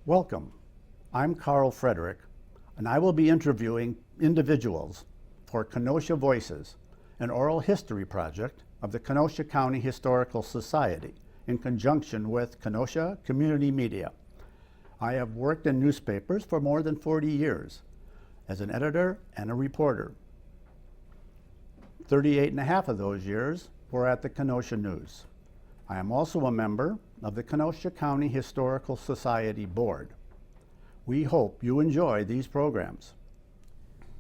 Welcome. I'm Carl Frederick, and I will be interviewing individuals for Kenosha Voices, an oral history project of the Kenosha County Historical Society in conjunction with Kenosha Community Media. I have worked in newspapers for more than 40 years as an editor and a reporter. 38 and a half of those years were at the Kenosha News. I am also a member of the Kenosha County Historical Society Board. We hope you enjoy these programs.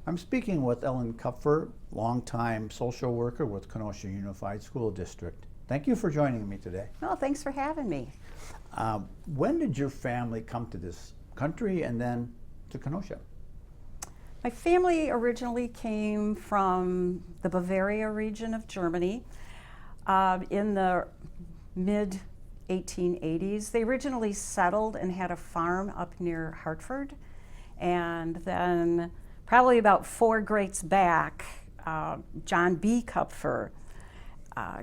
I'm speaking with Ellen Kupfer, longtime social worker with Kenosha Unified School District. Thank you for joining me today. Well, thanks for having me. When did your family come to this country and then to Kenosha? My family originally came from the Bavaria region of Germany in the mid-1880s. They originally settled and had a farm up near Hartford, and then probably about 4 greats back, John B. Kupfer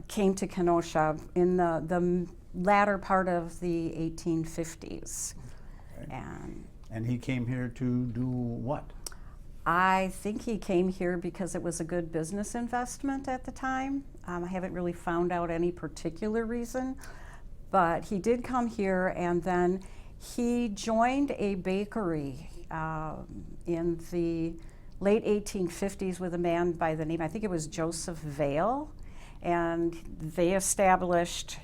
came to Kenosha in the latter part of the 1850s. Okay. And he came here to do what? I think he came here because it was a good business investment at the time. I haven't really found out any particular reason, but he did come here, and then he joined a bakery in the late 1850s with a man by the name, I think it was Joseph Vail, and he established,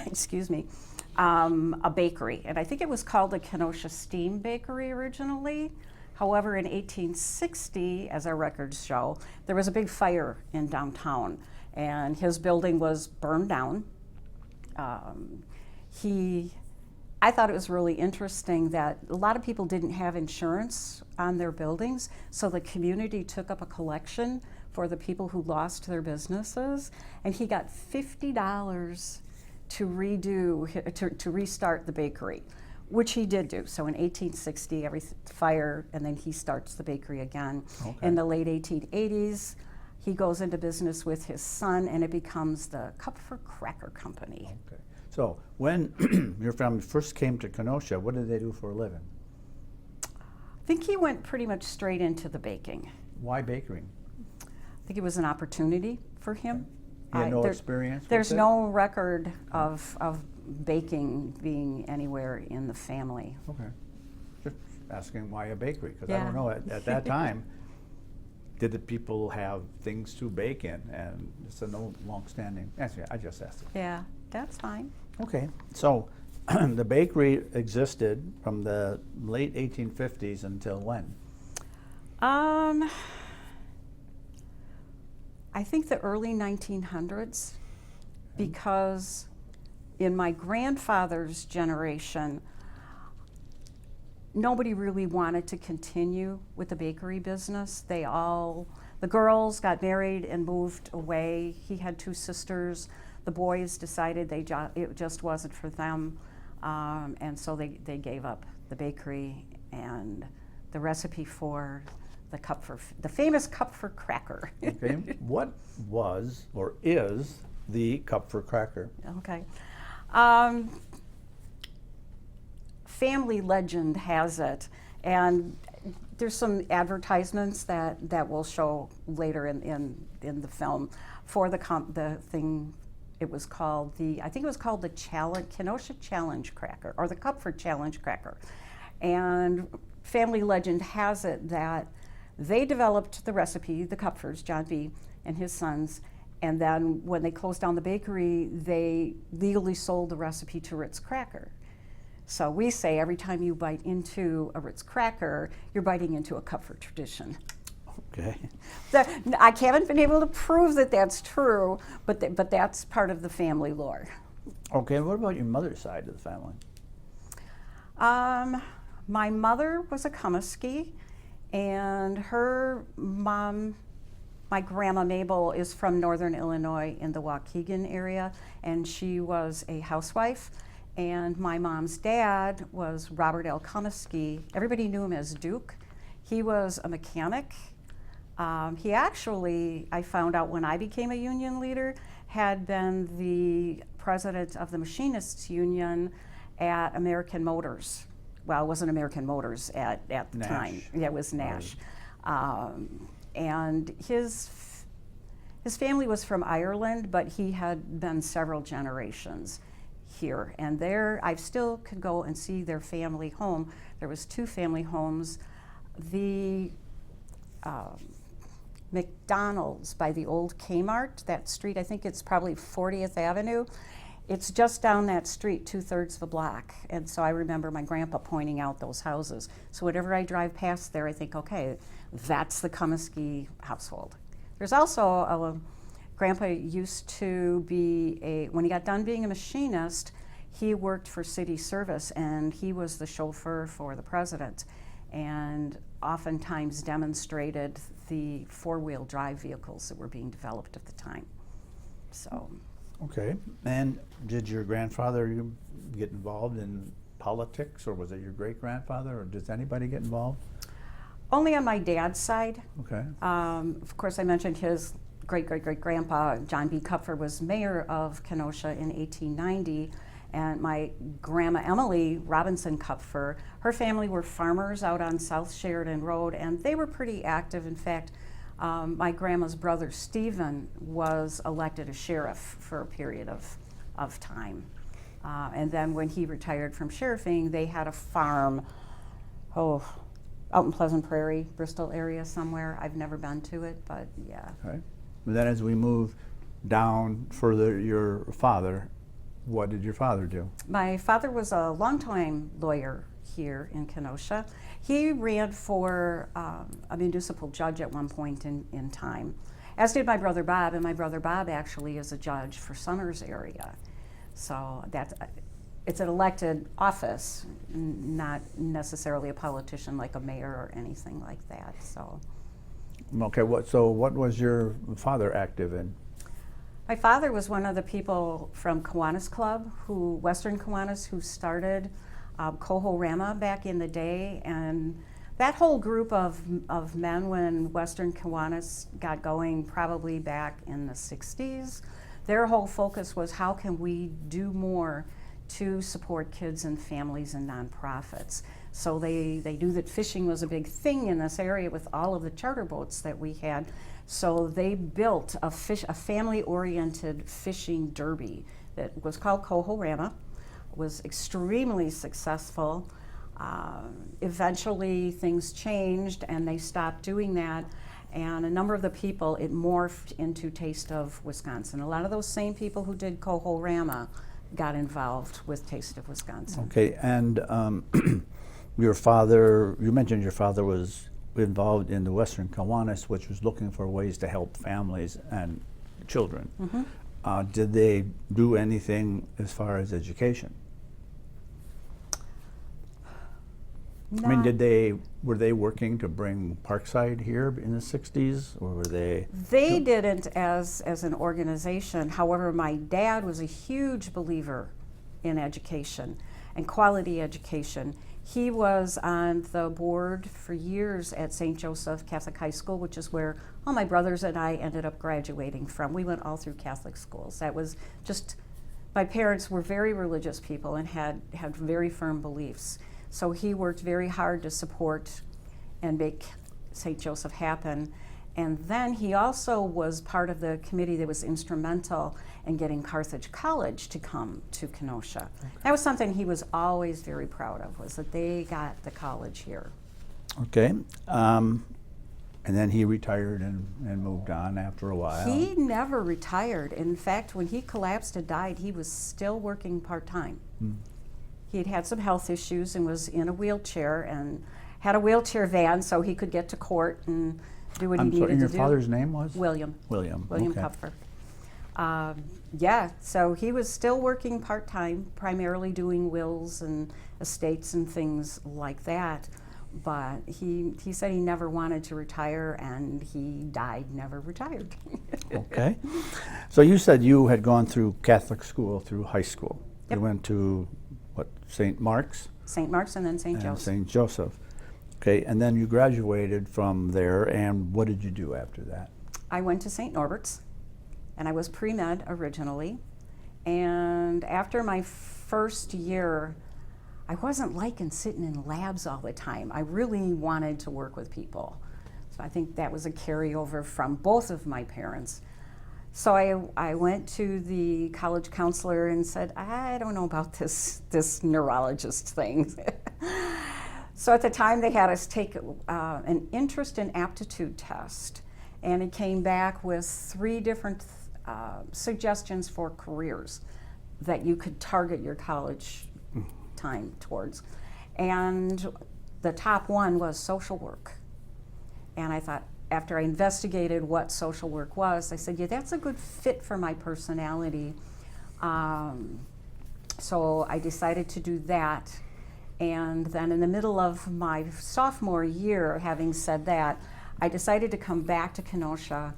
excuse me, a bakery, and I think it was called the Kenosha Steam Bakery originally. However, in 1860, as our records show, there was a big fire in downtown, and his building was burned down. I thought it was really interesting that a lot of people didn't have insurance on their buildings, so the community took up a collection for the people who lost their businesses, and he got $50 to restart the bakery, which he did do. So in 1860, every fire, and then he starts the bakery again. Okay. In the late 1880s, he goes into business with his son, and it becomes the Kupfer Cracker Company. Okay. So when your family first came to Kenosha, what did they do for a living? I think he went pretty much straight into the baking. Why bakery? I think it was an opportunity for him. Okay. You had no experience with There's it? no record of baking being anywhere in the family. Okay. Just asking why a bakery, because Yeah. I don't know, at that time, did the people have things to bake in? And it's a no long-standing, actually, I just asked it. Yeah, that's fine. Okay, so the bakery existed from the late 1850s until when? I think the early 1900s, because in my grandfather's generation, nobody really wanted to continue with the bakery business. The girls got married and moved away. He had 2 sisters. The boys decided it just wasn't for them, and so they gave up the bakery and the recipe for the famous Kupfer cracker. Okay, what was or is the Kupfer cracker? Okay. Family legend has it, and there's some advertisements that we'll show later in the film for the thing. It was called I think it was called the Kenosha Challenge Cracker, or the Kupfer Challenge Cracker. And family legend has it that they developed the recipe, the Kupfers, John B. and his sons, and then when they closed down the bakery, they legally sold the recipe to Ritz Cracker. So we say every time you bite into a Ritz Cracker, you're biting into a Kupfer tradition. Okay. I haven't been able to prove that that's true, but that's part of the family lore. Okay, what about your mother's side of the family? My mother was a Comiskey, and her mom, my grandma Mabel, is from northern Illinois in the Waukegan area, and she was a housewife. And my mom's dad was Robert L. Comiskey. Everybody knew him as Duke. He was a mechanic. He actually, I found out when I became a union leader, had been the president of the Machinists Union at American Motors. Well, it wasn't American Motors at the Nash. time. Yeah, it was Nash. And his family was from Ireland, but he had been several generations here. And there, I still could go and see their family home. There was 2 family homes. The McDonald's by the old Kmart, that street, I think it's probably 40th Avenue. It's just down that street, 2/3 of a block. And so I remember my grandpa pointing out those houses. So whenever I drive past there, I think, okay, that's the Comiskey household. There's also Grandpa used to be when he got done being a machinist, he worked for city service, and he was the chauffeur for the president, and oftentimes demonstrated the 4-wheel drive vehicles that were being developed at the time. So. Okay. And did your grandfather get involved in politics, or was it your great-grandfather, or does anybody get involved? Only on my dad's side. Okay. Of course, I mentioned his great-great-great-grandpa, John B. Kupfer, was mayor of Kenosha in 1890, and my grandma Emily Robinson Kupfer, her family were farmers out on South Sheridan Road, and they were pretty active. In fact, my grandma's brother Stephen was elected a sheriff for a period of time. And then when he retired from sheriffing, they had a farm, out in Pleasant Prairie, Bristol area somewhere. I've never been to it, but yeah. Okay. But then as we move down further, your father, what did your father do? My father was a longtime lawyer here in Kenosha. He ran for a municipal judge at one point in time, as did my brother Bob, and my brother Bob actually is a judge for Summers area. So it's an elected office, not necessarily a politician like a mayor or anything like that. So. Okay, what was your father active in? My father was one of the people from Kiwanis Club, Western Kiwanis, who started Coho-Rama back in the day, and that whole group of men, when Western Kiwanis got going probably back in the 60s, their whole focus was how can we do more to support kids and families and nonprofits. So they knew that fishing was a big thing in this area with all of the charter boats that we had. So they built a family-oriented fishing derby that was called Coho-Rama. Was extremely successful. Eventually things changed and they stopped doing that, and a number of the people, it morphed into Taste of Wisconsin. A lot of those same people who did Coho-Rama got involved with Taste of Wisconsin. Okay, and your father, you mentioned your father was involved in the Western Kiwanis, which was looking for ways to help families and children. Mm-hmm. Did they do anything as far as education? I mean, were they working to bring Parkside here in the 60s, or were they? They didn't as an organization. However, my dad was a huge believer in education and quality education. He was on the board for years at St. Joseph Catholic High School, which is where all my brothers and I ended up graduating from. We went all through Catholic schools. That was just, my parents were very religious people and had very firm beliefs. So he worked very hard to support and make St. Joseph happen. And then he also was part of the committee that was instrumental in getting Carthage College to come to Kenosha. Okay. That was something he was always very proud of, was that they got the college here. Okay. And then he retired and moved on after a while. He never retired. In fact, when he collapsed and died, he was still working part-time. He had had some health issues and was in a wheelchair and had a wheelchair van so he could get to court and do what he needed to do. And your father's name was? William. William Okay. Kupfer. Yeah, so he was still working part-time, primarily doing wills and estates and things like that. But he said he never wanted to retire, and he died never retired. Okay. So you said you had gone through Catholic school through high school. Yep. You went to, what, St. Mark's? St. Mark's and then St. Joseph. St. Joseph. Okay, and then you graduated from there, and what did you do after that? I went to St. Norbert's, and I was pre-med originally. And after my first year, I wasn't liking sitting in labs all the time. I really wanted to work with people. So I think that was a carryover from both of my parents. So I went to the college counselor and said, I don't know about this neurologist thing. So at the time they had us take an interest and aptitude test, and it came back with 3 different suggestions for careers that you could target your college time towards. And the top one was social work. And I thought, after I investigated what social work was, I said, yeah, that's a good fit for my personality. So I decided to do that. And then in the middle of my sophomore year, having said that, I decided to come back to Kenosha,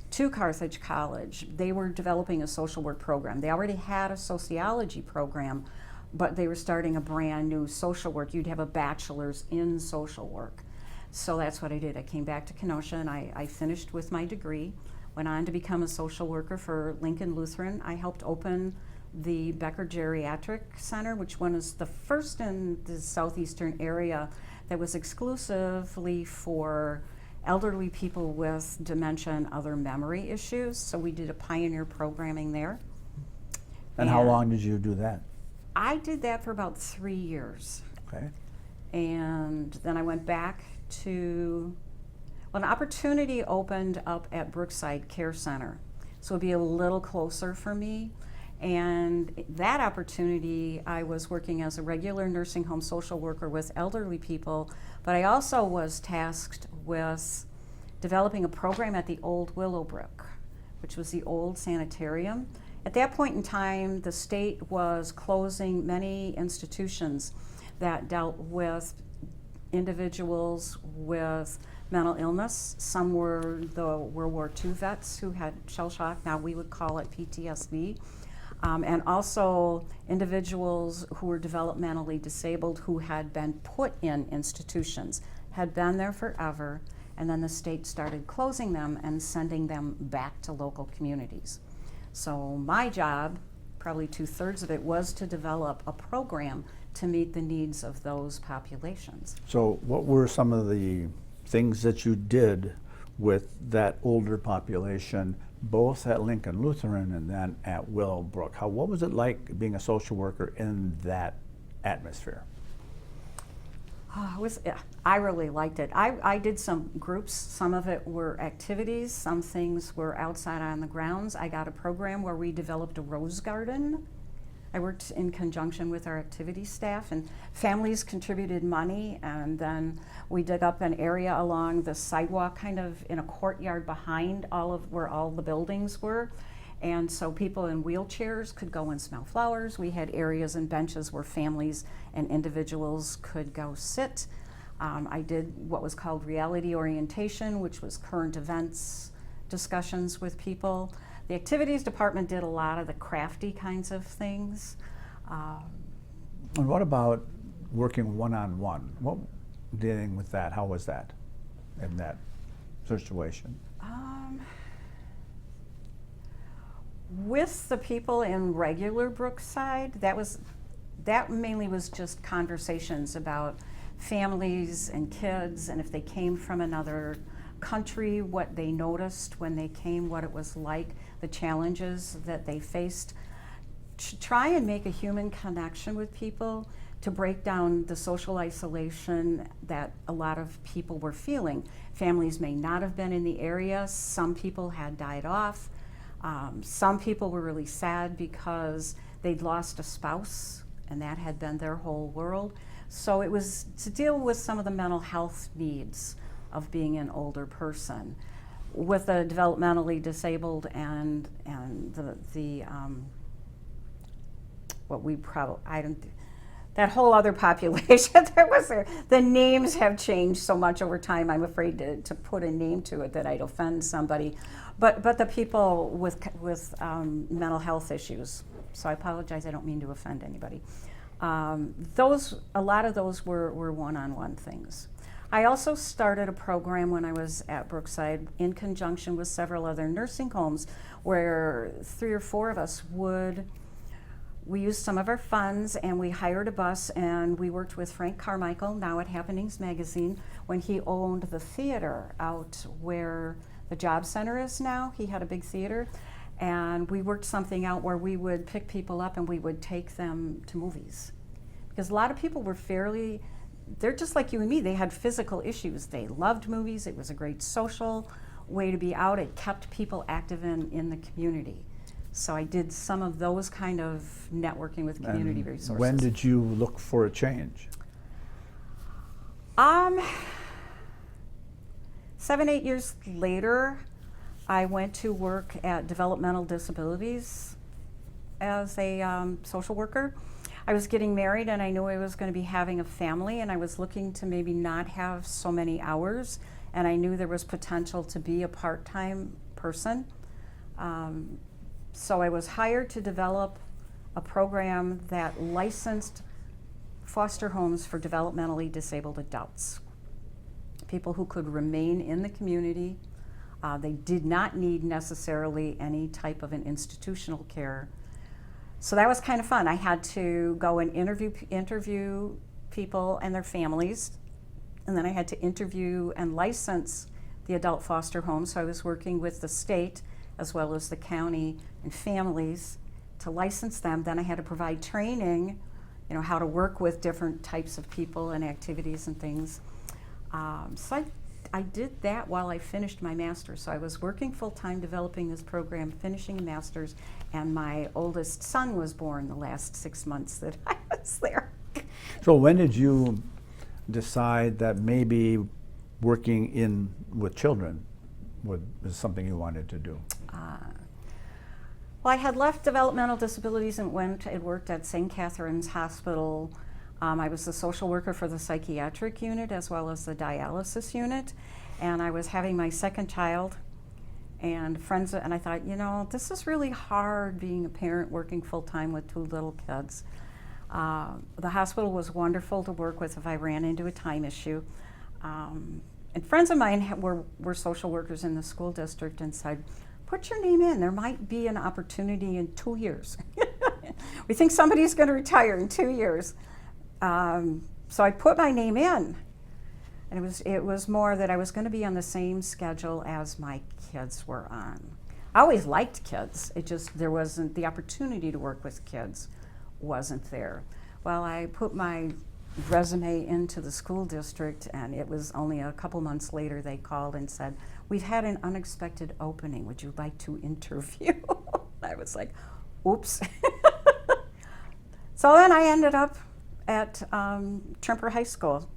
to Carthage College. They were developing a social work program. They already had a sociology program, but they were starting a brand new social work. You'd have a bachelor's in social work. So that's what I did. I came back to Kenosha and I finished with my degree, went on to become a social worker for Lincoln Lutheran. I helped open the Becker Geriatric Center, which was the first in the southeastern area that was exclusively for elderly people with dementia and other memory issues. So we did a pioneer programming there. And how long did you do that? I did that for about 3 years. Okay. And then I went back to, well, an opportunity opened up at Brookside Care Center. So it'd be a little closer for me. And that opportunity, I was working as a regular nursing home social worker with elderly people, but I also was tasked with developing a program at the old Willowbrook, which was the old sanitarium. At that point in time, the state was closing many institutions that dealt with individuals with mental illness. Some were the World War II vets who had shell shock, now we would call it PTSD. And also individuals who were developmentally disabled who had been put in institutions, had been there forever, and then the state started closing them and sending them back to local communities. So my job, probably 2/3 of it, was to develop a program to meet the needs of those populations. So what were some of the things that you did with that older population, both at Lincoln Lutheran and then at Willowbrook? What was it like being a social worker in that atmosphere? I really liked it. I did some groups. Some of it were activities. Some things were outside on the grounds. I got a program where we developed a rose garden. I worked in conjunction with our activity staff, and families contributed money, and then we dug up an area along the sidewalk, kind of in a courtyard behind where all the buildings were. And so people in wheelchairs could go and smell flowers. We had areas and benches where families and individuals could go sit. I did what was called reality orientation, which was current events discussions with people. The activities department did a lot of the crafty kinds of things. And what about working one-on-one? What, dealing with that, how was that in that situation? With the people in regular Brookside, that mainly was just conversations about families and kids, and if they came from another country, what they noticed when they came, what it was like, the challenges that they faced. To try and make a human connection with people, to break down the social isolation that a lot of people were feeling. Families may not have been in the area. Some people had died off. Some people were really sad because they'd lost a spouse and that had been their whole world. So it was to deal with some of the mental health needs of being an older person with the developmentally disabled and the what we probably, I don't, that whole other population that was there. The names have changed so much over time, I'm afraid to put a name to it that I'd offend somebody. But the people with mental health issues. So I apologize, I don't mean to offend anybody. A lot of those were one-on-one things. I also started a program when I was at Brookside in conjunction with several other nursing homes where 3 or 4 of us would we used some of our funds and we hired a bus and we worked with Frank Carmichael, now at Happenings Magazine, when he owned the theater out where the Job Center is now. He had a big theater, and we worked something out where we would pick people up and we would take them to movies. Because a lot of people were they're just like you and me, they had physical issues. They loved movies, it was a great social way to be out, it kept people active in the community. So I did some of those kind of networking with community resources. When did you look for a change? 7, 8 years later, I went to work at Developmental Disabilities as a social worker. I was getting married and I knew I was going to be having a family, and I was looking to maybe not have so many hours, and I knew there was potential to be a part-time person. So I was hired to develop a program that licensed foster homes for developmentally disabled adults, people who could remain in the community. They did not need necessarily any type of an institutional care. So that was kind of fun. I had to go and interview people and their families, and then I had to interview and license the adult foster homes. So I was working with the state as well as the county and families to license them. Then I had to provide training, how to work with different types of people and activities and things. So I did that while I finished my master's. So I was working full-time developing this program, finishing a master's, and my oldest son was born the last 6 months that I was there. So when did you decide that maybe working with children was something you wanted to do? Well, I had left developmental disabilities and went and worked at St. Catherine's Hospital. I was the social worker for the psychiatric unit as well as the dialysis unit, and I was having my second child, and I thought, this is really hard being a parent working full-time with 2 little kids. The hospital was wonderful to work with if I ran into a time issue. And friends of mine were social workers in the school district and said, put your name in, there might be an opportunity in 2 years. We think somebody's going to retire in 2 years. So I put my name in, and it was more that I was going to be on the same schedule as my kids were on. I always liked kids, there wasn't the opportunity to work with kids wasn't there. Well, I put my resume into the school district, and it was only a couple months later they called and said, we've had an unexpected opening, would you like to interview? I was like, oops. So then I ended up at Trimper High School.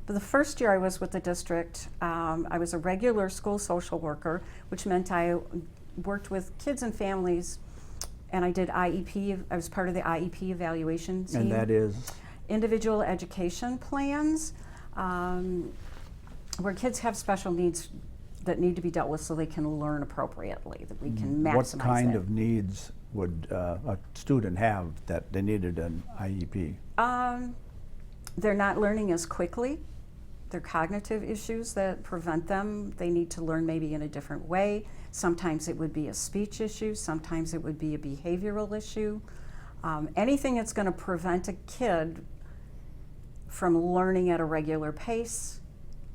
But the first year I was with the district, I was a regular school social worker, which meant I worked with kids and families, and I did IEP. I was part of the IEP evaluation team. And that is? Individual education plans, where kids have special needs that need to be dealt with so they can learn appropriately, that we can maximize What kind that. of needs would a student have that they needed an IEP? They're not learning as quickly. They're cognitive issues that prevent them. They need to learn maybe in a different way. Sometimes it would be a speech issue. Sometimes it would be a behavioral issue. Anything that's going to prevent a kid from learning at a regular pace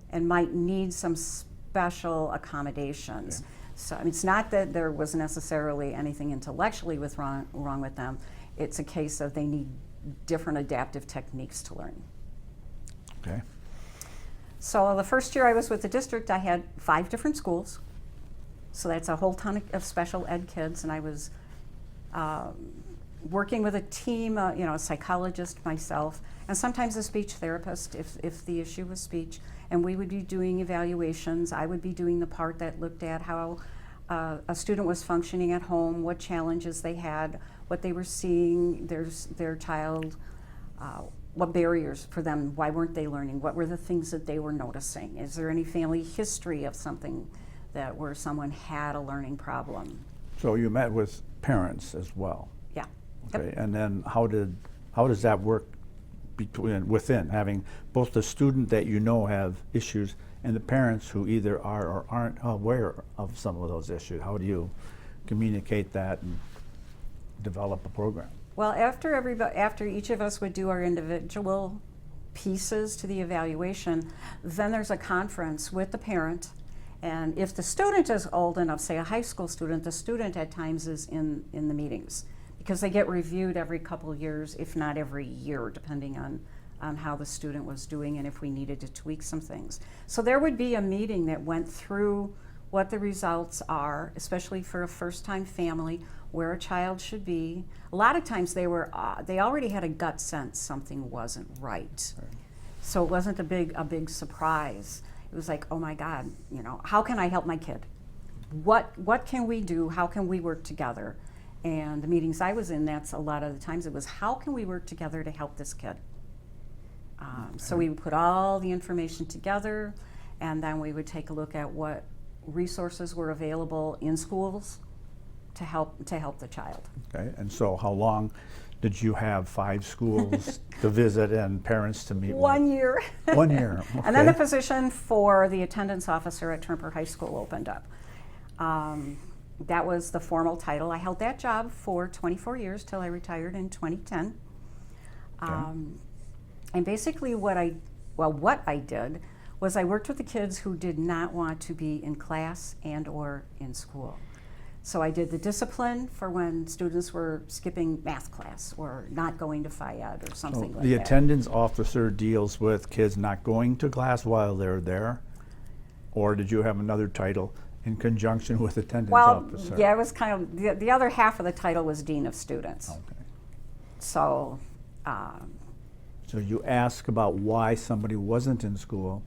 and might need some special accommodations. Yeah. So it's not that there was necessarily anything intellectually wrong with them. It's a case of they need different adaptive techniques to learn. Okay. So the first year I was with the district, I had 5 different schools. So that's a whole ton of special ed kids, and I was working with a team, a psychologist myself, and sometimes a speech therapist if the issue was speech. And we would be doing evaluations. I would be doing the part that looked at how a student was functioning at home, what challenges they had, what they were seeing their child, what barriers for them, why weren't they learning, what were the things that they were noticing, is there any family history of something where someone had a learning problem. So you met with parents as well? Yeah. Okay, Yep. and then how does that work within having both the student that have issues and the parents who either are or aren't aware of some of those issues? How do you communicate that and develop a program? Well, after each of us would do our individual pieces to the evaluation, then there's a conference with the parent. And if the student is old enough, say a high school student, the student at times is in the meetings because they get reviewed every couple of years, if not every year, depending on how the student was doing and if we needed to tweak some things. So there would be a meeting that went through what the results are, especially for a first-time family, where a child should be. A lot of times they already had a gut sense something wasn't right. So it wasn't a big surprise. It was like, oh my God, you know, how can I help my kid? What can we do? How can we work together? And the meetings I was in, that's a lot of the times it was, how can we work together to help this kid? So we would put all the information together, and then we would take a look at what resources were available in schools to help the child. Okay, and so how long did you have 5 schools to visit and parents to meet with? 1 year. 1 year, okay. And then the position for the attendance officer at Turnper High School opened up. That was the formal title. I held that job for 24 years till I retired in 2010. Okay. And basically what I did was I worked with the kids who did not want to be in class and or in school. So I did the discipline for when students were skipping math class or not going to Phi-Ed or something like The that. attendance officer deals with kids not going to class while they're there? Or did you have another title in conjunction with attendance officer? Yeah, it was kind of, the other half of the title was Dean of Students. Okay. So, So you ask about why somebody wasn't in school,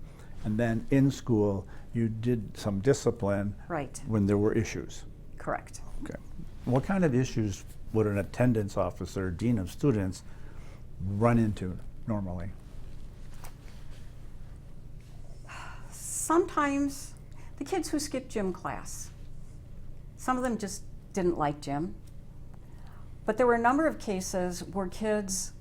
and then in school you did some discipline right, when there were issues. correct. Okay. What kind of issues would an attendance officer, dean of students, run into normally? Sometimes the kids who skipped gym class, some of them just didn't like gym. But there were a number of cases where kids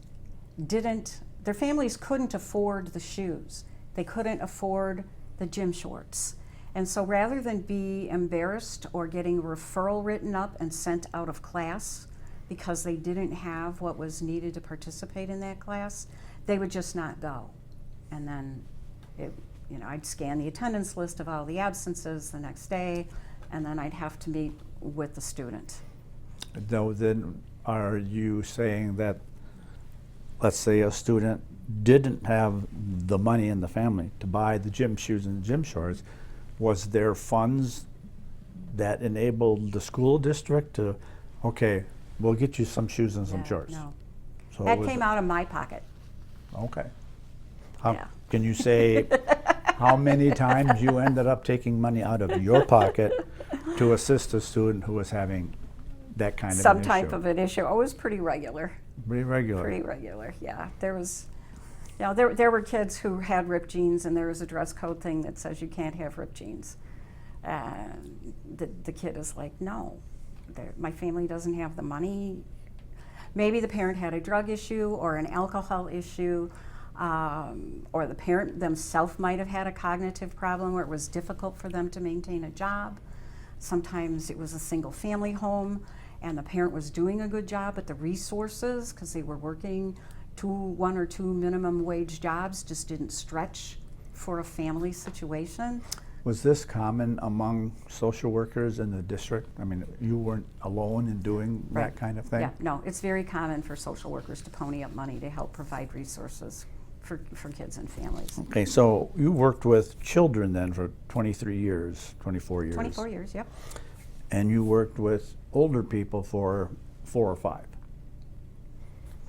their families couldn't afford the shoes. They couldn't afford the gym shorts. And so rather than be embarrassed or getting a referral written up and sent out of class because they didn't have what was needed to participate in that class, they would just not go. And then I'd scan the attendance list of all the absences the next day, and then I'd have to meet with the student. Though then, are you saying that, let's say a student didn't have the money in the family to buy the gym shoes and the gym shorts, was there funds that enabled the school district to, okay, we'll get you some shoes and some Yeah, shorts? no. So That was came out of my pocket. Okay. Yeah. Can you say how many times you ended up taking money out of your pocket to assist a student who was having that kind of Some an type issue? of an issue. Oh, it was pretty regular. Pretty regular. Pretty regular, yeah. There was, there were kids who had ripped jeans, and there was a dress code thing that says you can't have ripped jeans. The kid is like, no, my family doesn't have the money. Maybe the parent had a drug issue or an alcohol issue, or the parent themselves might have had a cognitive problem where it was difficult for them to maintain a job. Sometimes it was a single family home and the parent was doing a good job, but the resources, because they were working 1 or 2 minimum wage jobs, just didn't stretch for a family situation. Was this common among social workers in the district? I mean, you weren't alone in doing Right. that kind of thing? Yeah, no, it's very common for social workers to pony up money to help provide resources for kids and families. Okay, so you worked with children then for 23 years, 24 years. 24 years, yep. And you worked with older people for 4 or 5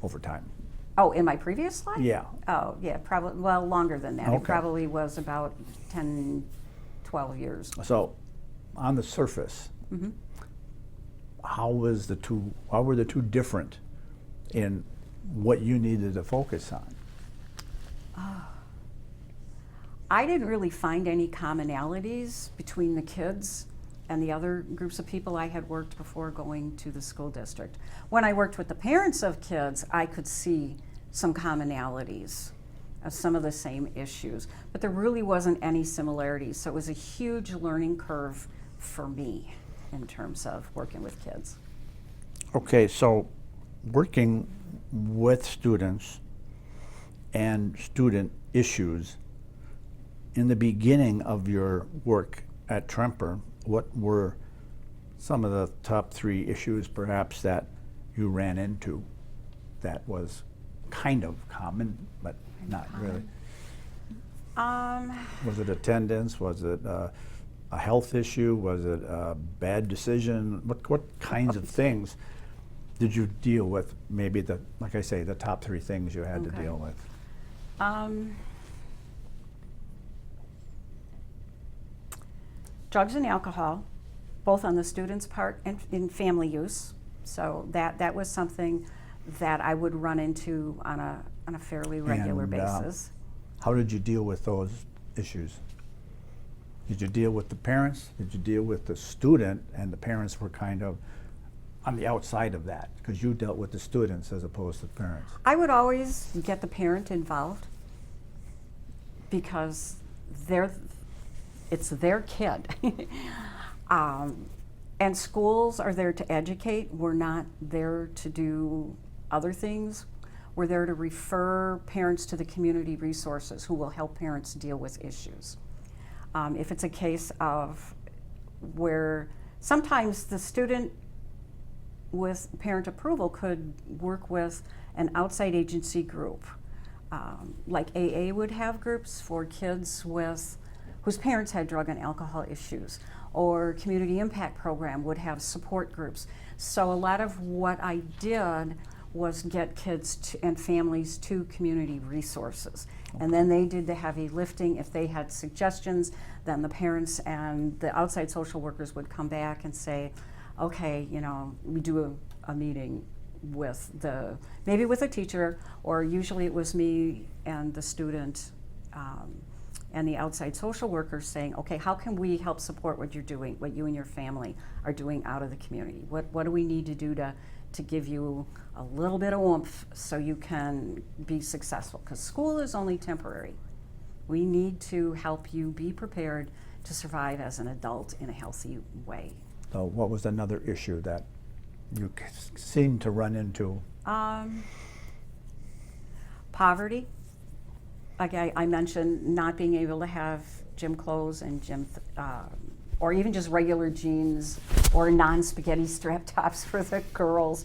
over time. Oh, in my previous life? Yeah. Oh, yeah, probably, well, longer than that. It Okay. probably was about 10, 12 years. So, on the surface, Mhm. how were the two different in what you needed to focus on? I didn't really find any commonalities between the kids and the other groups of people I had worked before going to the school district. When I worked with the parents of kids, I could see some commonalities of some of the same issues, but there really wasn't any similarities. So it was a huge learning curve for me in terms of working with kids. Okay, so working with students and student issues, in the beginning of your work at Tremper, what were some of the top 3 issues perhaps that you ran into that was kind of common, but not really? Was it attendance? Was it a health issue? Was it a bad decision? What kinds of things did you deal with? Maybe like I say, the top 3 things you had to deal with. Drugs and alcohol, both on the students' part and in family use. So that was something that I would run into on a fairly regular And, basis. How did you deal with those issues? Did you deal with the parents? Did you deal with the student? And the parents were kind of on the outside of that because you dealt with the students as opposed to the parents. I would always get the parent involved because it's their kid. And schools are there to educate. We're not there to do other things. We're there to refer parents to the community resources who will help parents deal with issues. If it's a case of where sometimes the student with parent approval could work with an outside agency group. Like AA would have groups for kids whose parents had drug and alcohol issues, or Community Impact Program would have support groups. So a lot of what I did was get kids and families to community resources. And then they did the heavy lifting. If they had suggestions, then the parents and the outside social workers would come back and say, okay, we do a meeting with maybe with a teacher, or usually it was me and the student and the outside social workers saying, okay, how can we help support what you're doing, what you and your family are doing out of the community? What do we need to do to give you a little bit of oomph so you can be successful? Because school is only temporary. We need to help you be prepared to survive as an adult in a healthy way. So what was another issue that you seemed to run into? Poverty. Like I mentioned, not being able to have gym clothes and or even just regular jeans or non-spaghetti strap tops for the girls.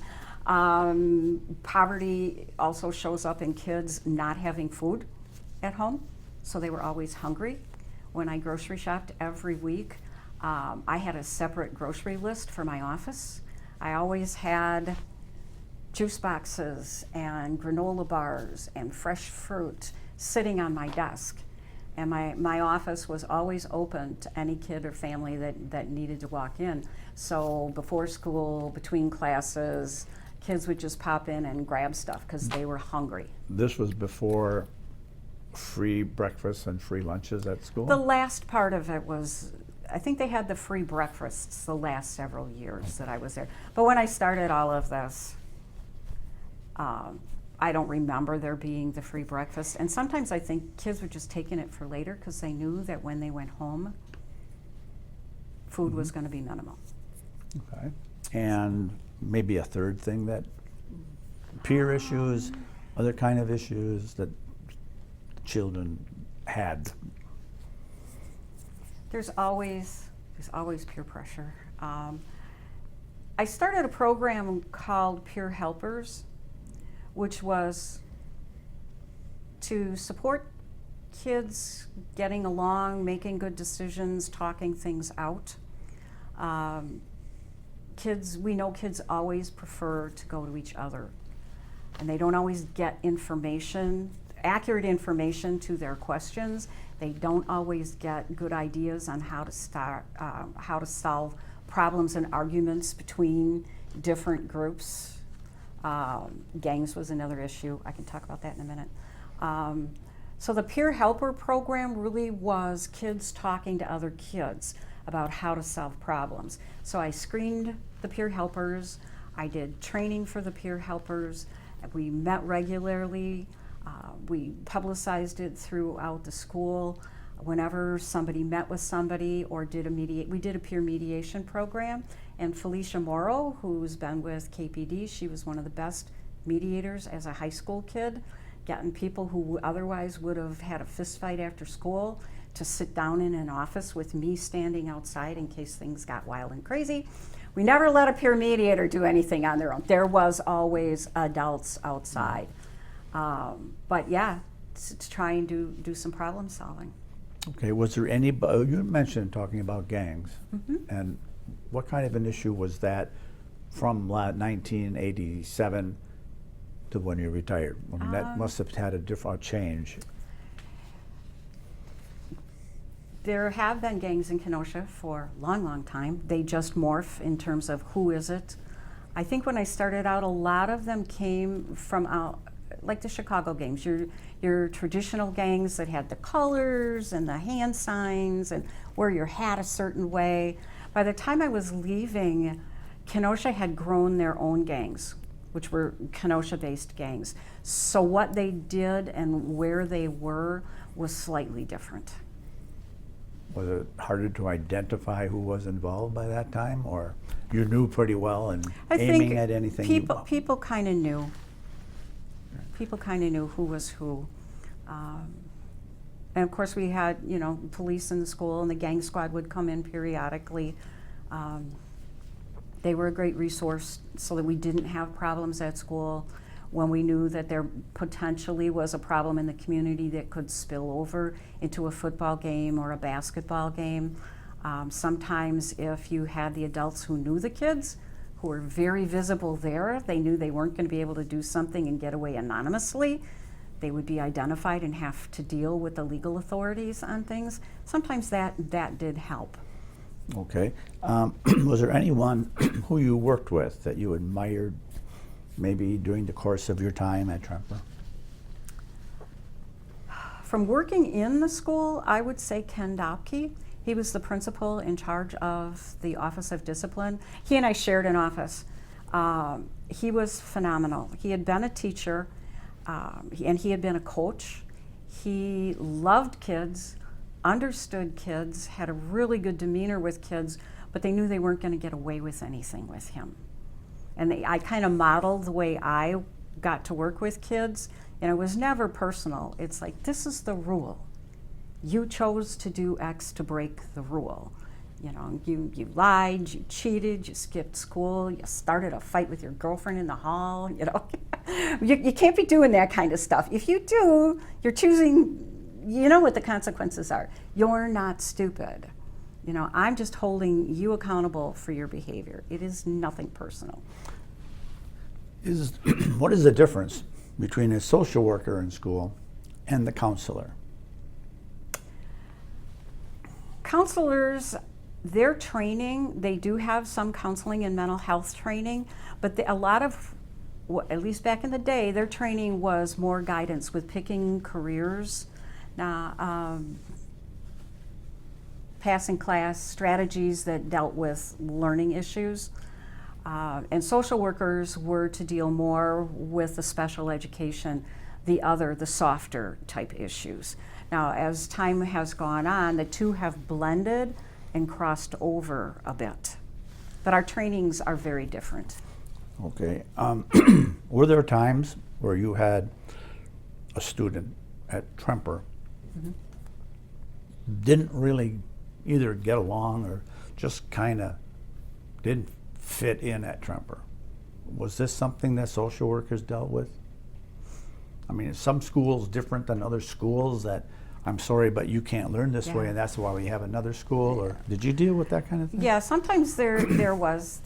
Poverty also shows up in kids not having food at home, so they were always hungry. When I grocery shopped every week, I had a separate grocery list for my office. I always had juice boxes and granola bars and fresh fruit sitting on my desk. And my office was always open to any kid or family that needed to walk in. So before school, between classes, kids would just pop in and grab stuff because they were hungry. This was before free breakfasts and free lunches at school? The last part of it was, I think they had the free breakfasts the last several years that I was there. But when I started all of this, I don't remember there being the free breakfast. And sometimes I think kids were just taking it for later because they knew that when they went home, food was going to be minimal. Okay. And maybe a third thing, that peer issues, other kind of issues that children had? There's always peer pressure. I started a program called Peer Helpers, which was to support kids getting along, making good decisions, talking things out. We know kids always prefer to go to each other, and they don't always get accurate information to their questions. They don't always get good ideas on how to solve problems and arguments between different groups. Gangs was another issue. I can talk about that in a minute. So the Peer Helper program really was kids talking to other kids about how to solve problems. So I screened the peer helpers. I did training for the peer helpers. We met regularly. We publicized it throughout the school. Whenever somebody met with somebody or we did a peer mediation program, And Felicia Morrow, who's been with KPD, she was one of the best mediators as a high school kid, getting people who otherwise would have had a fist fight after school to sit down in an office with me standing outside in case things got wild and crazy. We never let a peer mediator do anything on their own. There was always adults outside. But yeah, to try and do some problem solving. Okay, was there any, you mentioned talking about gangs, and what kind of an issue was that from 1987 to when you retired? I mean, that must have had a different change. There have been gangs in Kenosha for a long, long time. They just morph in terms of who is it. I think when I started out, a lot of them came from like the Chicago gangs, your traditional gangs that had the colors and the hand signs and wear your hat a certain way. By the time I was leaving, Kenosha had grown their own gangs, which were Kenosha-based gangs. So what they did and where they were was slightly different. Was it harder to identify who was involved by that time, or you knew pretty well and aiming at anything? People kind of knew. People kind of knew who was who. And of course we had, police in the school, and the gang squad would come in periodically. They were a great resource so that we didn't have problems at school. When we knew that there potentially was a problem in the community that could spill over into a football game or a basketball game. Sometimes if you had the adults who knew the kids, who were very visible there, they knew they weren't going to be able to do something and get away anonymously. They would be identified and have to deal with the legal authorities on things. Sometimes that did help. Okay. Was there anyone who you worked with that you admired maybe during the course of your time at Tremper? From working in the school, I would say Ken Dopke. He was the principal in charge of the Office of Discipline. He and I shared an office. He was phenomenal. He had been a teacher, and he had been a coach. He loved kids, understood kids, had a really good demeanor with kids, but they knew they weren't going to get away with anything with him. And I kind of modeled the way I got to work with kids, and it was never personal. It's like, this is the rule. You chose to do X to break the rule. You lied, you cheated, you skipped school, you started a fight with your girlfriend in the hall, You can't be doing that kind of stuff. If you do, you're choosing, you know what the consequences are. You're not stupid. I'm just holding you accountable for your behavior. It is nothing personal. What is the difference between a social worker in school and the counselor? Counselors, their training, they do have some counseling and mental health training, but a lot of, at least back in the day, their training was more guidance with picking careers. Now, passing class, strategies that dealt with learning issues. And social workers were to deal more with the special education, the softer type issues. Now, as time has gone on, the two have blended and crossed over a bit. But our trainings are very different. Okay. Were there times where you had a student at Tremper didn't really either get along or just kind of didn't fit in at Tremper? Was this something that social workers dealt with? I mean, is some schools different than other schools that, I'm sorry, but you can't learn this way, and that's why we have another school? Or did you deal with that kind of thing? Yeah, sometimes there was.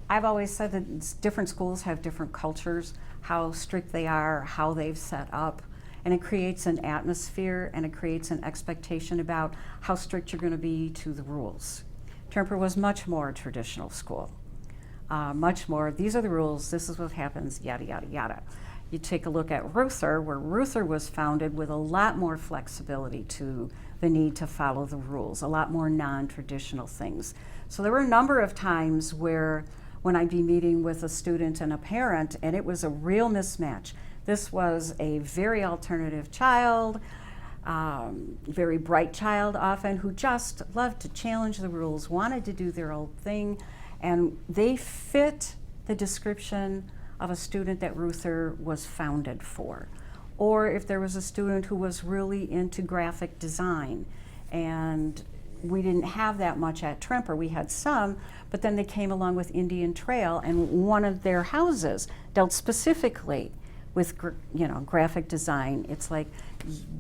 I've always said that different schools have different cultures, how strict they are, how they've set up, and it creates an atmosphere and it creates an expectation about how strict you're going to be to the rules. Tremper was much more a traditional school, much more, these are the rules, this is what happens, yada, yada, yada. You take a look at Ruther, where Ruther was founded with a lot more flexibility to the need to follow the rules, a lot more non-traditional things. So there were a number of times where when I'd be meeting with a student and a parent, and it was a real mismatch. This was a very alternative child. very bright child often, who just loved to challenge the rules, wanted to do their own thing, and they fit the description of a student that Ruther was founded for. Or if there was a student who was really into graphic design, and we didn't have that much at Tremper. We had some, but then they came along with Indian Trail, and one of their houses dealt specifically with graphic design. It's like,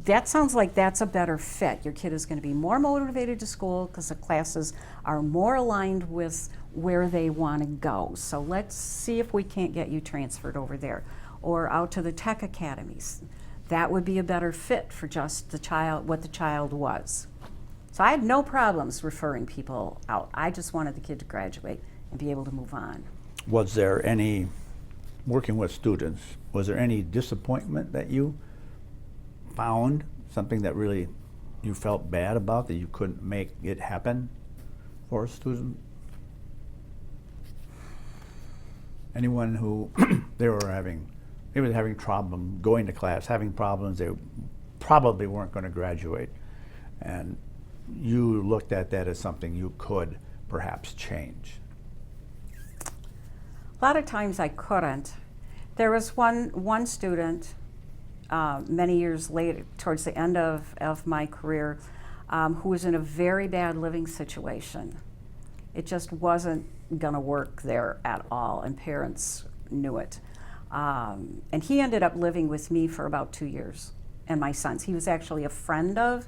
that sounds like that's a better fit. Your kid is going to be more motivated to school because the classes are more aligned with where they want to go. So let's see if we can't get you transferred over there or out to the tech academies. That would be a better fit for just the child, what the child was. So I had no problems referring people out. I just wanted the kid to graduate and be able to move on. Was there any, working with students, was there any disappointment that you found, something that really you felt bad about, that you couldn't make it happen for a student? Anyone who they were having problem going to class, having problems, they probably weren't going to graduate, and you looked at that as something you could perhaps change? A lot of times I couldn't. There was one student many years later, towards the end of my career, who was in a very bad living situation. It just wasn't gonna work there at all, and parents knew it. And he ended up living with me for about 2 years, and my sons. He was actually a friend of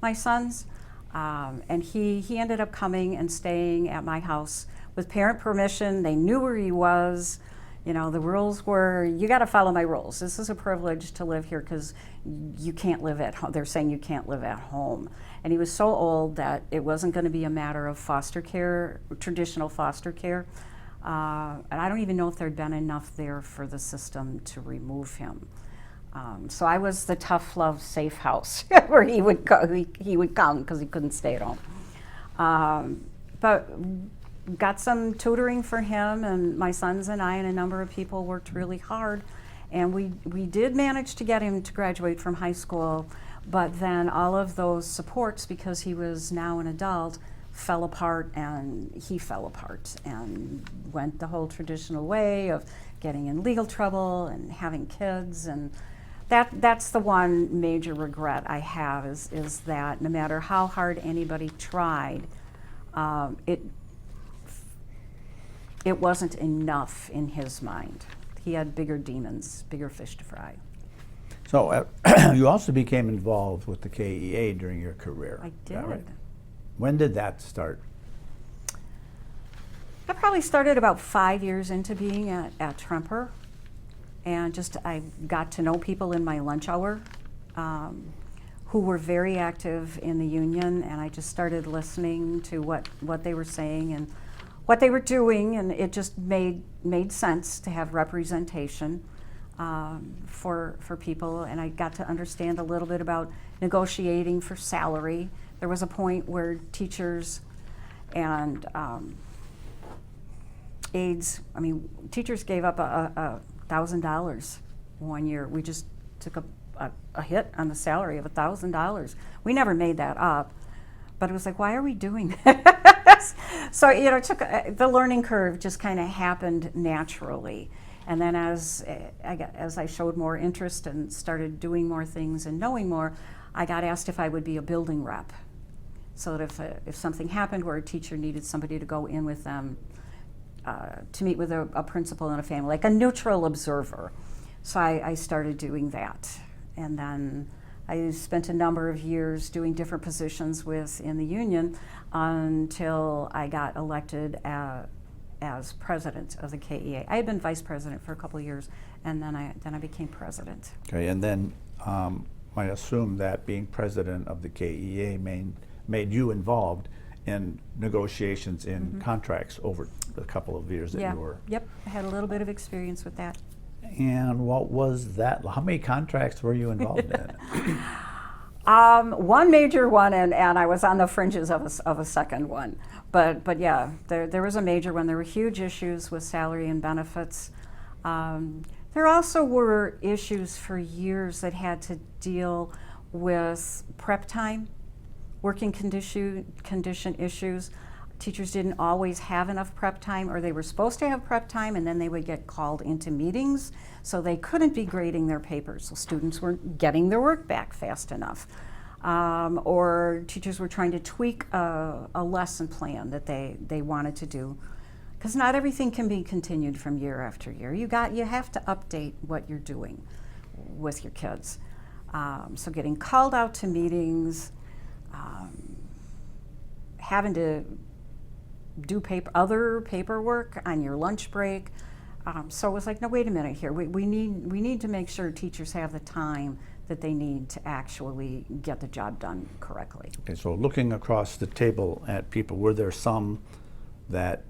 my sons, and he ended up coming and staying at my house with parent permission. They knew where he was. You know, the rules were, you got to follow my rules. This is a privilege to live here because you can't live at home. They're saying you can't live at home. And he was so old that it wasn't going to be a matter of foster care, traditional foster care. And I don't even know if there'd been enough there for the system to remove him. So I was the tough love safe house where he would go. He would come because he couldn't stay at home. But got some tutoring for him, and my sons and I and a number of people worked really hard, and we did manage to get him to graduate from high school. But then all of those supports, because he was now an adult, fell apart, and he fell apart and went the whole traditional way of getting in legal trouble and having kids. And that's the one major regret I have, is that no matter how hard anybody tried, it wasn't enough in his mind. He had bigger demons, bigger fish to fry. So you also became involved with the KEA during your career. I is did. that right? When did that start? I probably started about 5 years into being at Tremper, and I got to know people in my lunch hour who were very active in the union, and I just started listening to what they were saying and what they were doing, and it just made sense to have representation for people. And I got to understand a little bit about negotiating for salary. There was a point where teachers and aides, teachers gave up $1,000 one year. We just took a hit on the salary of $1,000. We never made that up, but it was like, why are we doing that? So it took the learning curve just kind of happened naturally. And then as I showed more interest and started doing more things and knowing more, I got asked if I would be a building rep, so that if something happened where a teacher needed somebody to go in with them to meet with a principal and a family, like a neutral observer. So I started doing that. And then I spent a number of years doing different positions within the union until I got elected as president of the KEA. I had been vice president for a couple of years, and then I became president. Okay, and then I assume that being president of the KEA made you involved in negotiations in contracts over the couple of years that you were. Yep, I had a little bit of experience with that. And what was that? How many contracts were you involved in? One major one, and I was on the fringes of a second one. But yeah, there was a major one. There were huge issues with salary and benefits. There also were issues for years that had to deal with prep time, working condition issues. Teachers didn't always have enough prep time, or they were supposed to have prep time and then they would get called into meetings, so they couldn't be grading their papers. So students weren't getting their work back fast enough. Or teachers were trying to tweak a lesson plan that they wanted to do, because not everything can be continued from year after year. You have to update what you're doing with your kids. So getting called out to meetings, having to do other paperwork on your lunch break. So it was like, no, wait a minute here. We need to make sure teachers have the time that they need to actually get the job done correctly. Okay, so looking across the table at people, were there some that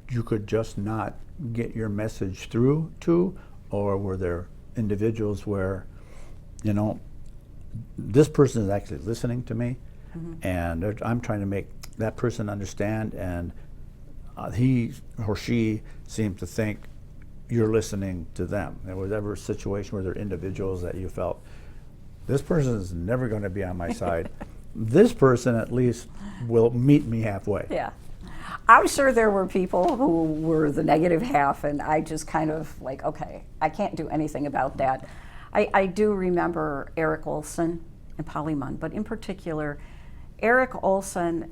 you could just not get your message through to, or were there individuals where, you know, this person is actually listening to me, and I'm trying to make that person understand, and he or she seems to think you're listening to them? There was ever a situation where there are individuals that you felt, this person is never going to be on my side. This person at least will meet me halfway. Yeah. I'm sure there were people who were the negative half, and I just kind of like, okay, I can't do anything about that. I do remember Eric Olson and Polly Munn, but in particular, Eric Olson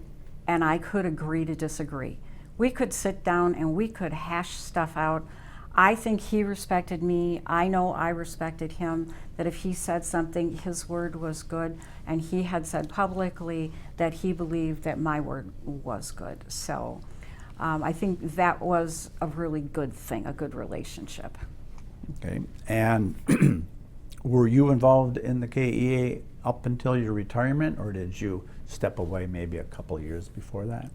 and I could agree to disagree. We could sit down and we could hash stuff out. I think he respected me. I know I respected him, that if he said something, his word was good, and he had said publicly that he believed that my word was good. So I think that was a really good thing, a good relationship. Okay, and were you involved in the KEA up until your retirement, or did you step away maybe a couple of years before that?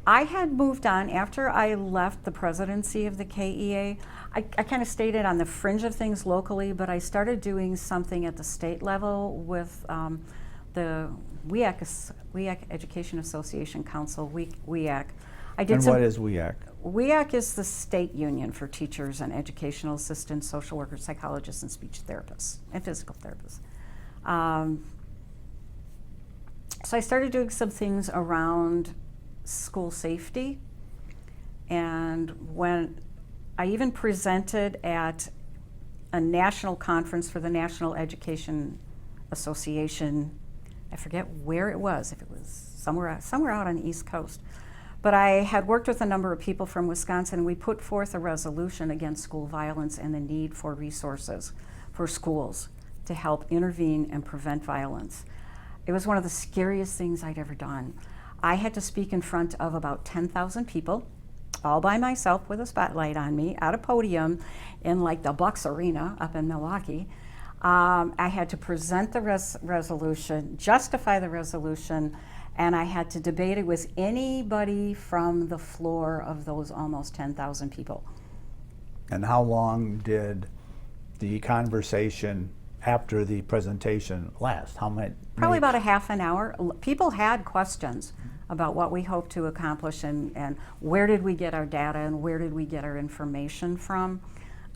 I had moved on after I left the presidency of the KEA. I kind of stayed on the fringe of things locally, but I started doing something at the state level with the WEAC Education Association Council, WEAC. And what is WEAC? WEAC is the state union for teachers and educational assistants, social workers, psychologists, and speech therapists, and physical therapists. So I started doing some things around school safety, and when I even presented at a national conference for the National Education Association. I forget where it was, if it was somewhere out on the East Coast. But I had worked with a number of people from Wisconsin, and we put forth a resolution against school violence and the need for resources for schools to help intervene and prevent violence. It was one of the scariest things I'd ever done. I had to speak in front of about 10,000 people, all by myself with a spotlight on me, at a podium in like the Bucks Arena up in Milwaukee. I had to present the resolution, justify the resolution, and I had to debate it with anybody from the floor of those almost 10,000 people. And how long did the conversation after the presentation last? How many? Probably about a half an hour. People had questions about what we hoped to accomplish, and where did we get our data and where did we get our information from.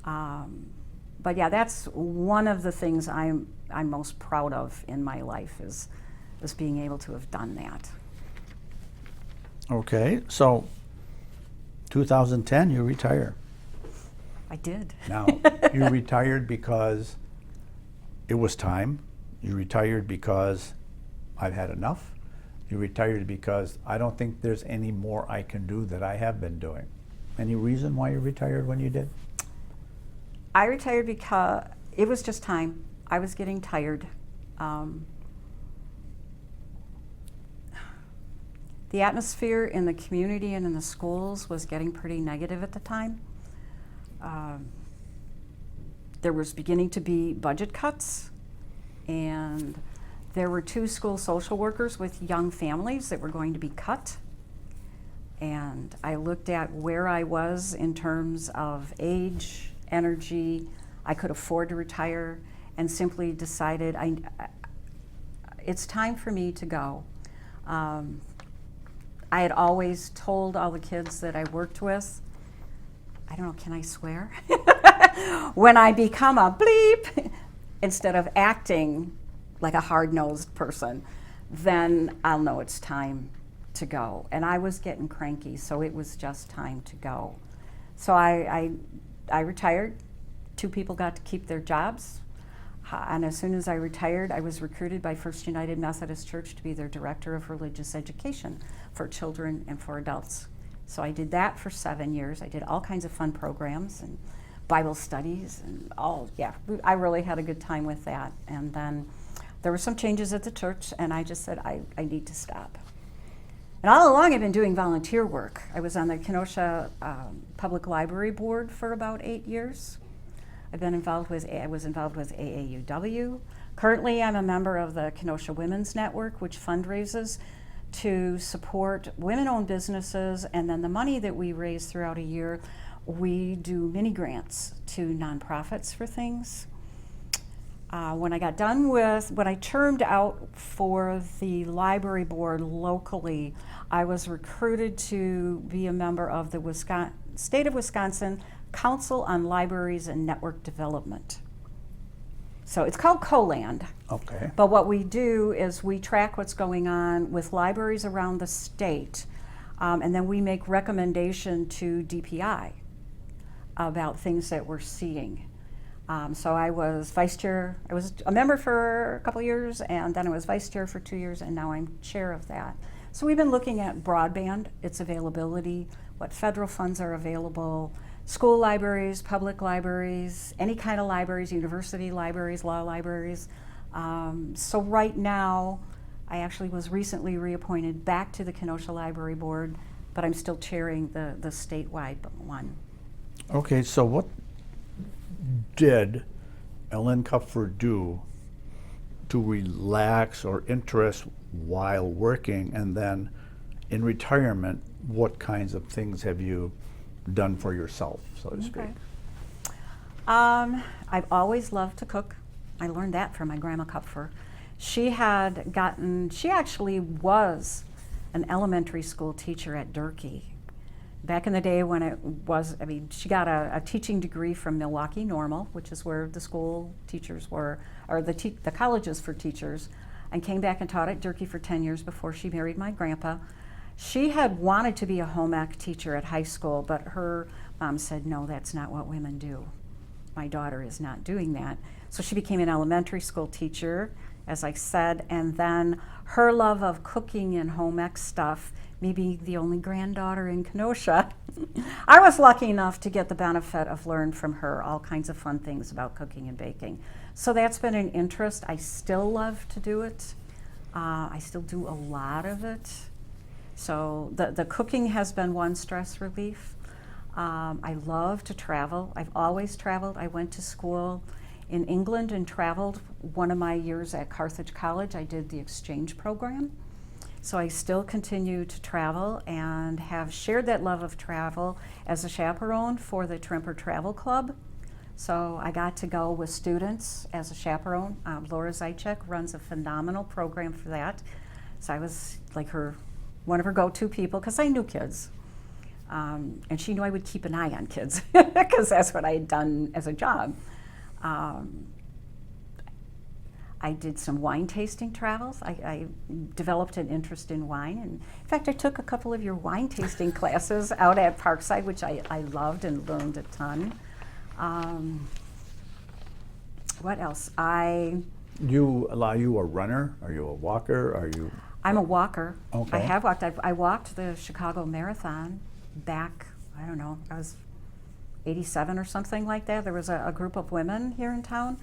But yeah, that's one of the things I'm most proud of in my life, is being able to have done that. Okay, so 2010 you retire. I did. Now, you retired because it was time. You retired because I've had enough. You retired because I don't think there's any more I can do that I have been doing. Any reason why you retired when you did? I retired because it was just time. I was getting tired. The atmosphere in the community and in the schools was getting pretty negative at the time. There was beginning to be budget cuts, and there were 2 school social workers with young families that were going to be cut. And I looked at where I was in terms of age, energy. I could afford to retire, and simply decided it's time for me to go. I had always told all the kids that I worked with, I don't know, can I swear? When I become a bleep, instead of acting like a hard-nosed person, then I'll know it's time to go. And I was getting cranky, so it was just time to go. So I retired. 2 people got to keep their jobs. And as soon as I retired, I was recruited by First United Methodist Church to be their director of religious education for children and for adults. So I did that for 7 years. I did all kinds of fun programs and Bible studies and I really had a good time with that. And then there were some changes at the church, and I just said, I need to stop. And all along I've been doing volunteer work. I was on the Kenosha Public Library Board for about 8 years. I was involved with AAUW. Currently, I'm a member of the Kenosha Women's Network, which fundraises to support women-owned businesses, and then the money that we raise throughout a year, we do mini grants to nonprofits for things. When I turned out for the library board locally, I was recruited to be a member of the State of Wisconsin Council on Libraries and Network Development. So it's called COLAND. Okay. But what we do is we track what's going on with libraries around the state, and then we make recommendation to DPI about things that we're seeing. So I was vice chair. I was a member for a couple years, and then I was vice chair for 2 years, and now I'm chair of that. So we've been looking at broadband, its availability, what federal funds are available, school libraries, public libraries, any kind of libraries, university libraries, law libraries. So right now, I actually was recently reappointed back to the Kenosha Library Board, but I'm still chairing the statewide one. Okay, so what did Ellen Kupfer do to relax or interest while working, and then in retirement, what kinds of things have you done for yourself, so to speak? I've always loved to cook. I learned that from my grandma Kupfer. She actually was an elementary school teacher at Durkee. Back in the day when she got a teaching degree from Milwaukee Normal, which is where the school teachers were, or the colleges for teachers, and came back and taught at Durkee for 10 years before she married my grandpa. She had wanted to be a home ec teacher at high school, but her mom said, no, that's not what women do. My daughter is not doing that. So she became an elementary school teacher, as I said, and then her love of cooking and home ec stuff, me being the only granddaughter in Kenosha, I was lucky enough to get the benefit of learning from her all kinds of fun things about cooking and baking. So that's been an interest. I still love to do it. I still do a lot of it. So the cooking has been one stress relief. I love to travel. I've always traveled. I went to school in England and traveled. One of my years at Carthage College, I did the exchange program. So I still continue to travel and have shared that love of travel as a chaperone for the Tremper Travel Club. So I got to go with students as a chaperone. Laura Zychek runs a phenomenal program for that. So I was like one of her go-to people, because I knew kids. And she knew I would keep an eye on kids, because that's what I had done as a job. I did some wine tasting travels. I developed an interest in wine. And in fact, I took a couple of your wine tasting classes out at Parkside, which I loved and learned a ton. What else? You a runner? Are you a walker? I'm a walker. Okay. I have walked. I walked the Chicago Marathon back, I don't know, I was 87 or something like that. There was a group of women here in town.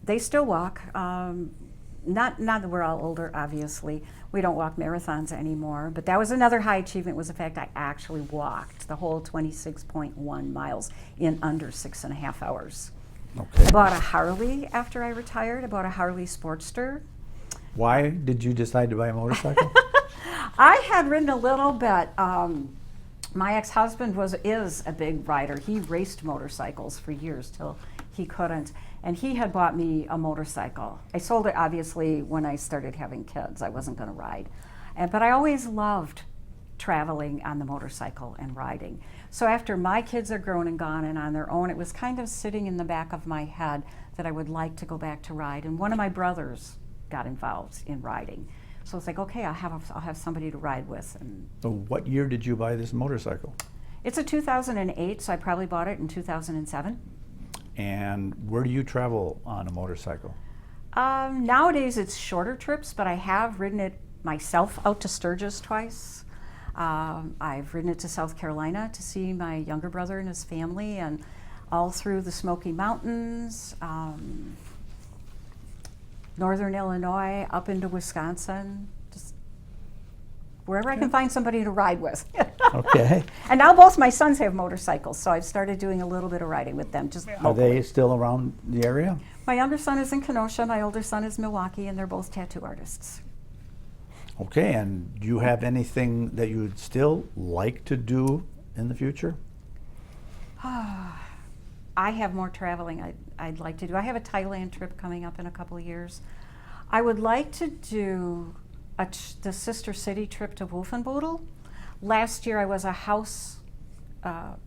They still walk. Not that we're all older, obviously. We don't walk marathons anymore, but that was another high achievement, was the fact I actually walked the whole 26.1 miles in under 6.5 hours. Okay. I bought a Harley after I retired. I bought a Harley Sportster. Why did you decide to buy a motorcycle? I had ridden a little bit. My ex-husband is a big rider. He raced motorcycles for years till he couldn't. And he had bought me a motorcycle. I sold it, obviously, when I started having kids. I wasn't going to ride. But I always loved traveling on the motorcycle and riding. So after my kids are grown and gone and on their own, it was kind of sitting in the back of my head that I would like to go back to ride. And one of my brothers got involved in riding. So it's like, okay, I'll have somebody to ride with. And So what year did you buy this motorcycle? it's a 2008, so I probably bought it in 2007. And where do you travel on a motorcycle? Nowadays it's shorter trips, but I have ridden it myself out to Sturgis twice. I've ridden it to South Carolina to see my younger brother and his family, and all through the Smoky Mountains, northern Illinois, up into Wisconsin, just wherever I can find somebody to ride with. Okay. And now both my sons have motorcycles, so I've started doing a little bit of riding with them. Just Are they still around the area? My younger son is in Kenosha, my older son is Milwaukee, and they're both tattoo artists. Okay, and do you have anything that you'd still like to do in the future? I have more traveling I'd like to do. I have a Thailand trip coming up in a couple of years. I would like to do the Sister City trip to Wolfenbüttel. Last year I was a host for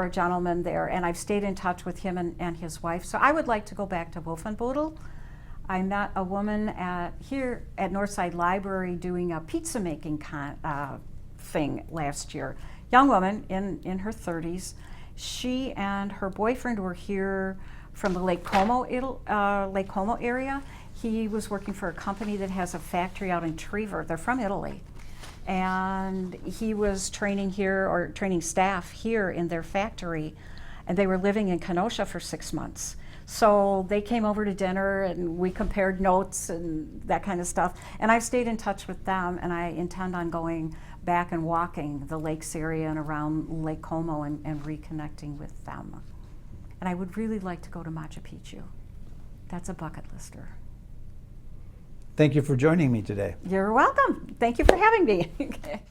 a gentleman there, and I've stayed in touch with him and his wife. So I would like to go back to Wolfenbüttel. I met a woman here at Northside Library doing a pizza making thing last year. Young woman in her 30s. She and her boyfriend were here from the Lake Como area. He was working for a company that has a factory out in Trever. They're from Italy. And he was training here, or training staff here in their factory, and they were living in Kenosha for 6 months. So they came over to dinner and we compared notes and that kind of stuff. And I've stayed in touch with them, and I intend on going back and walking the lakes area and around Lake Como and reconnecting with them. And I would really like to go to Machu Picchu. That's a bucket lister. Thank you for joining me today. You're welcome. Thank you for having me. Okay.